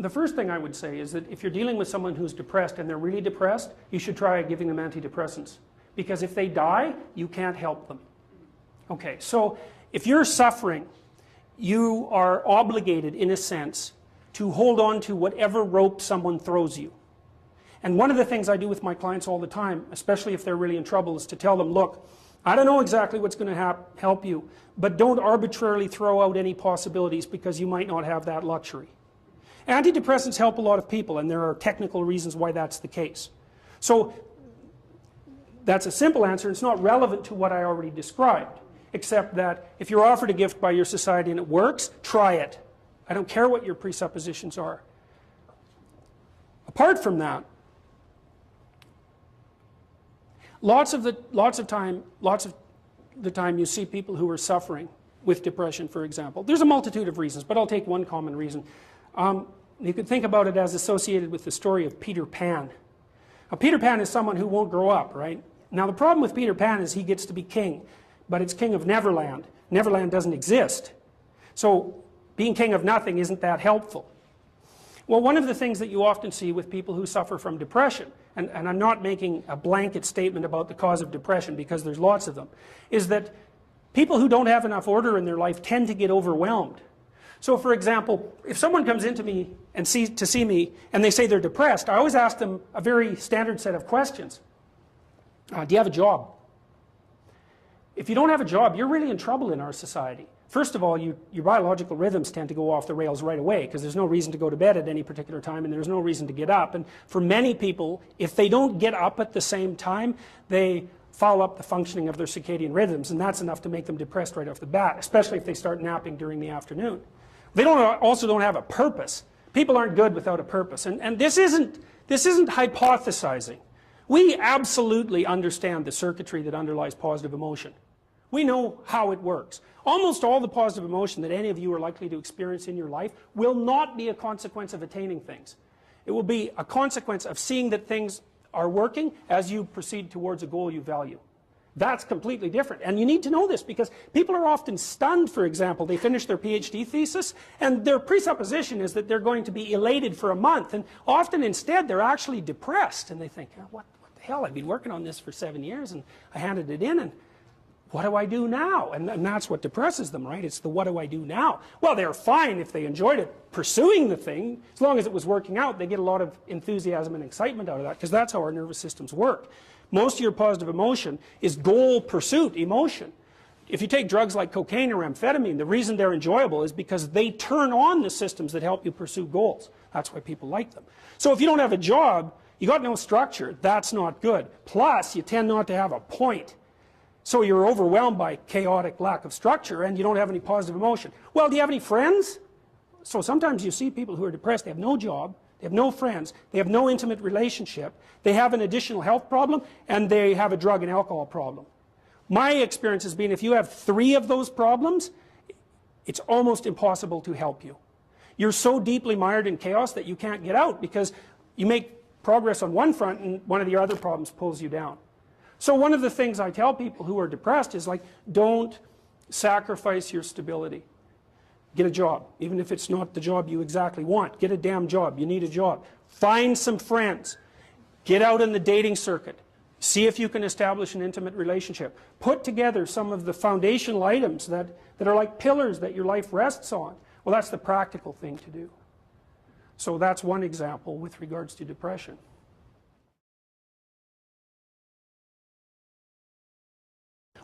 the first thing I would say is that if you're dealing with someone who's depressed and they're really depressed, you should try giving them antidepressants. Because if they die, you can't help them. Okay, so if you're suffering, you are obligated, in a sense, to hold on to whatever rope someone throws you. And one of the things I do with my clients all the time, especially if they're really in trouble, is to tell them, look, I don't know exactly what's going to help you, but don't arbitrarily throw out any possibilities because you might not have that luxury. Antidepressants help a lot of people, and there are technical reasons why that's the case. So that's a simple answer. It's not relevant to what I already described, except that if you're offered a gift by your society and it works, try it. I don't care what your presuppositions are. Apart from that, lots of the time you see people who are suffering with depression, for example. There's a multitude of reasons, but I'll take one common reason. You could think about it as associated with the story of Peter Pan. Now, Peter Pan is someone who won't grow up, right? Now, the problem with Peter Pan is he gets to be king, but it's king of Neverland. Neverland doesn't exist. So being king of nothing isn't that helpful. Well, one of the things that you often see with people who suffer from depression, and I'm not making a blanket statement about the cause of depression because there's lots of them, is that people who don't have enough order in their life tend to get overwhelmed. So for example, if someone comes into me and to see me and they say they're depressed, I always ask them a very standard set of questions. Do you have a job? If you don't have a job, you're really in trouble in our society. First of all, your biological rhythms tend to go off the rails right away because there's no reason to go to bed at any particular time and there's no reason to get up. And for many people, if they don't get up at the same time, they foul up the functioning of their circadian rhythms, and that's enough to make them depressed right off the bat, especially if they start napping during the afternoon. They also don't have a purpose. People aren't good without a purpose. And this isn't hypothesizing. We absolutely understand the circuitry that underlies positive emotion. We know how it works. Almost all the positive emotion that any of you are likely to experience in your life will not be a consequence of attaining things. It will be a consequence of seeing that things are working as you proceed towards a goal you value. That's completely different. And you need to know this because people are often stunned, for example. They finish their PhD thesis and their presupposition is that they're going to be elated for a month. And often instead they're actually depressed. And they think, oh, what the hell? I've been working on this for 7 years and I handed it in and what do I do now? And that's what depresses them, right? It's the what do I do now? Well, they're fine if they enjoyed it, pursuing the thing. As long as it was working out, they get a lot of enthusiasm and excitement out of that because that's how our nervous systems work. Most of your positive emotion is goal pursuit emotion. If you take drugs like cocaine or amphetamine, the reason they're enjoyable is because they turn on the systems that help you pursue goals. That's why people like them. So if you don't have a job, you got no structure, that's not good. Plus, you tend not to have a point. So you're overwhelmed by chaotic lack of structure and you don't have any positive emotion. Well, do you have any friends? So sometimes you see people who are depressed, they have no job, they have no friends, they have no intimate relationship, they have an additional health problem, and they have a drug and alcohol problem. My experience has been if you have 3 of those problems, it's almost impossible to help you. You're so deeply mired in chaos that you can't get out because you make progress on one front and one of the other problems pulls you down. So one of the things I tell people who are depressed is like, don't sacrifice your stability. Get a job, even if it's not the job you exactly want. Get a damn job, you need a job. Find some friends. Get out in the dating circuit. See if you can establish an intimate relationship. Put together some of the foundational items that are like pillars that your life rests on. Well, that's the practical thing to do. So that's one example with regards to depression.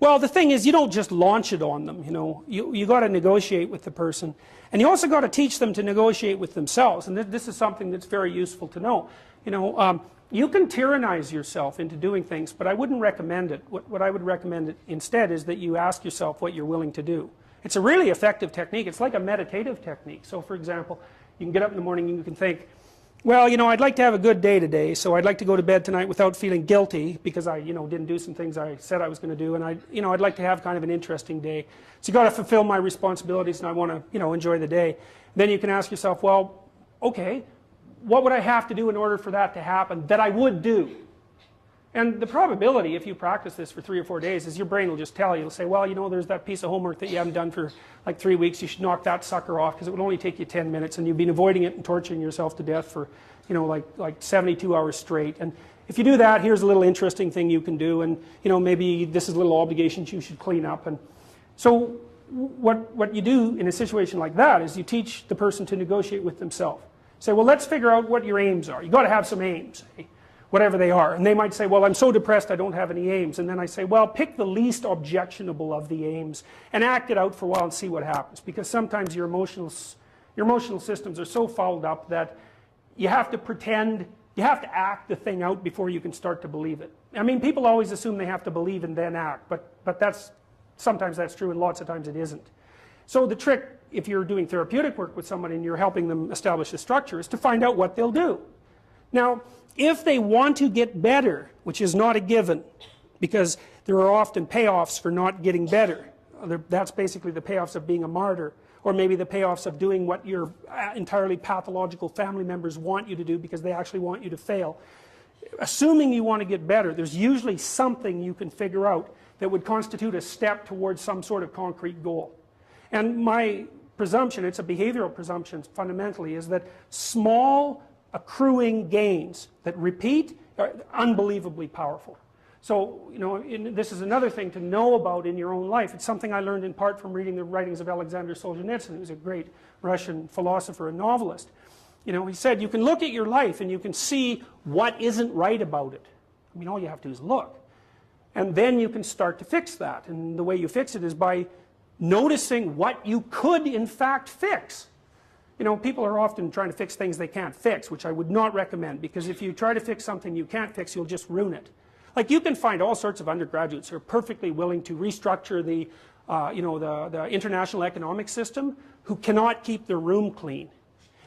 Well, the thing is, you don't just launch it on them, you know. You got to negotiate with the person. And you also got to teach them to negotiate with themselves. And this is something that's very useful to know. You know, you can tyrannize yourself into doing things, but I wouldn't recommend it. What I would recommend instead is that you ask yourself what you're willing to do. It's a really effective technique. It's like a meditative technique. So, for example, you can get up in the morning and you can think, well, you know, I'd like to have a good day today, so I'd like to go to bed tonight without feeling guilty because I, you know, didn't do some things I said I was going to do, and I'd like to have kind of an interesting day. So you got to fulfill my responsibilities, and I want to, you know, enjoy the day. Then you can ask yourself, well, okay, what would I have to do in order for that to happen that I would do? And the probability, if you practice this for 3 or 4 days, is your brain will just tell you, it'll say, well, you know, there's that piece of homework that you haven't done for like 3 weeks, you should knock that sucker off because it would only take you 10 minutes and you've been avoiding it and torturing yourself to death for, you know, like 72 hours straight. And if you do that, here's a little interesting thing you can do, and, you know, maybe this is little obligations you should clean up. And so what you do in a situation like that is you teach the person to negotiate with themselves. Say, well, let's figure out what your aims are. You've got to have some aims, whatever they are. And they might say, well, I'm so depressed I don't have any aims. And then I say, well, pick the least objectionable of the aims and act it out for a while and see what happens. Because sometimes your emotional systems are so fouled up that you have to pretend, you have to act the thing out before you can start to believe it. I mean, people always assume they have to believe and then act, but sometimes that's true and lots of times it isn't. So the trick, if you're doing therapeutic work with somebody and you're helping them establish a structure, is to find out what they'll do. Now, if they want to get better, which is not a given, because there are often payoffs for not getting better. That's basically the payoffs of being a martyr, or maybe the payoffs of doing what your entirely pathological family members want you to do because they actually want you to fail. Assuming you want to get better, there's usually something you can figure out that would constitute a step towards some sort of concrete goal. And my presumption, it's a behavioral presumption fundamentally, is that small accruing gains that repeat are unbelievably powerful. So, you know, this is another thing to know about in your own life. It's something I learned in part from reading the writings of Alexander Solzhenitsyn, who's a great Russian philosopher and novelist. You know, he said, you can look at your life and you can see what isn't right about it. I mean, all you have to do is look. And then you can start to fix that. And the way you fix it is by noticing what you could in fact fix. You know, people are often trying to fix things they can't fix, which I would not recommend, because if you try to fix something you can't fix, you'll just ruin it. Like, you can find all sorts of undergraduates who are perfectly willing to restructure the, you know, the international economic system, who cannot keep their room clean.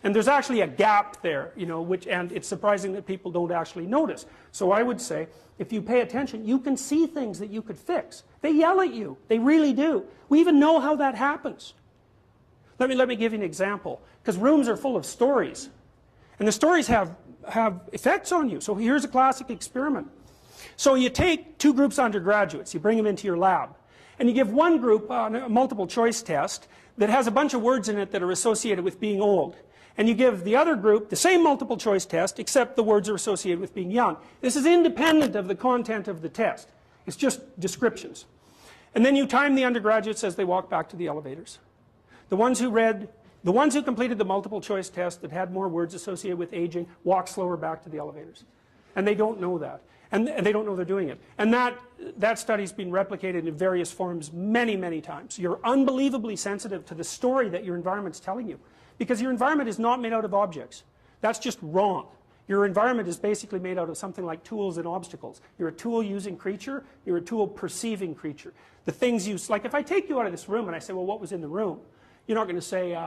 And there's actually a gap there, you know, and it's surprising that people don't actually notice. So I would say, if you pay attention, you can see things that you could fix. They yell at you. They really do. We even know how that happens. Let me give you an example, because rooms are full of stories. And the stories have effects on you. So here's a classic experiment. So you take 2 groups of undergraduates, you bring them into your lab, and you give one group a multiple choice test that has a bunch of words in it that are associated with being old. And you give the other group the same multiple choice test, except the words are associated with being young. This is independent of the content of the test. It's just descriptions. And then you time the undergraduates as they walk back to the elevators. The ones who completed the multiple choice test that had more words associated with aging walk slower back to the elevators. And they don't know that. And they don't know they're doing it. And that study's been replicated in various forms many, many times. You're unbelievably sensitive to the story that your environment's telling you. Because your environment is not made out of objects. That's just wrong. Your environment is basically made out of something like tools and obstacles. You're a tool-using creature. You're a tool-perceiving creature. The things you, like if I take you out of this room and I say, well, what was in the room? You're not going to say,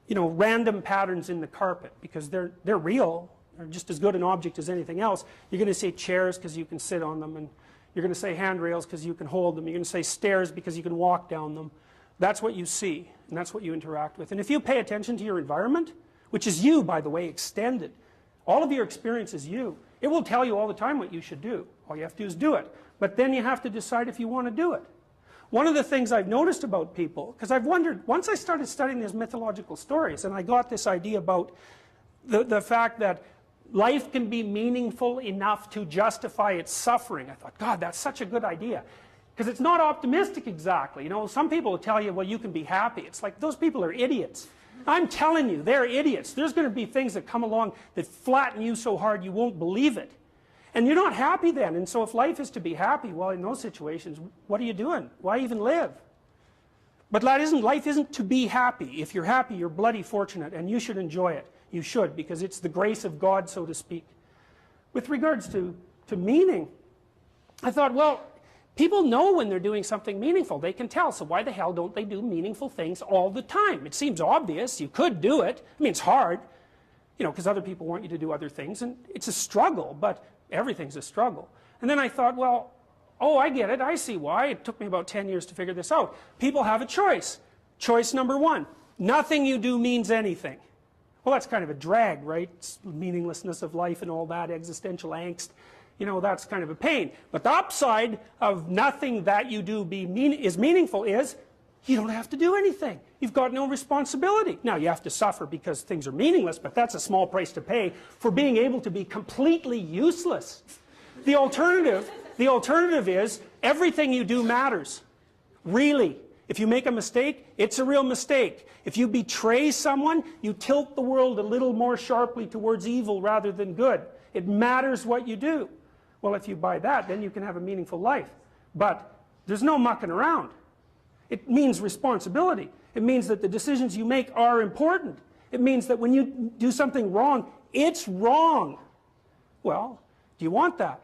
you know, random patterns in the carpet, because they're real. They're just as good an object as anything else. You're going to say chairs because you can sit on them, and you're going to say handrails because you can hold them. You're going to say stairs because you can walk down them. That's what you see, and that's what you interact with. And if you pay attention to your environment, which is you, by the way, extended, all of your experience is you. It will tell you all the time what you should do. All you have to do is do it. But then you have to decide if you want to do it. One of the things I've noticed about people, because I've wondered, once I started studying these mythological stories, and I got this idea about the fact that life can be meaningful enough to justify its suffering, I thought, God, that's such a good idea. Because it's not optimistic exactly. You know, some people will tell you, well, you can be happy. It's like, those people are idiots. I'm telling you, they're idiots. There's going to be things that come along that flatten you so hard you won't believe it. And you're not happy then. And so if life is to be happy, well, in those situations, what are you doing? Why even live? But life isn't to be happy. If you're happy, you're bloody fortunate, and you should enjoy it. You should, because it's the grace of God, so to speak. With regards to meaning, I thought, well, people know when they're doing something meaningful. They can tell. So why the hell don't they do meaningful things all the time? It seems obvious. You could do it. I mean, it's hard, you know, because other people want you to do other things. And it's a struggle, but everything's a struggle. And then I thought, well, oh, I get it. I see why. It took me about 10 years to figure this out. People have a choice. Choice number 1. Nothing you do means anything. Well, that's kind of a drag, right? It's meaninglessness of life and all that, existential angst. you know, that's kind of a pain. But the upside of nothing that you do is meaningful is you don't have to do anything. You've got no responsibility. Now, you have to suffer because things are meaningless, but that's a small price to pay for being able to be completely useless. The alternative is everything you do matters. Really. If you make a mistake, it's a real mistake. If you betray someone, you tilt the world a little more sharply towards evil rather than good. It matters what you do. Well, if you buy that, then you can have a meaningful life. But there's no mucking around. It means responsibility. It means that the decisions you make are important. It means that when you do something wrong, it's wrong. Well, do you want that?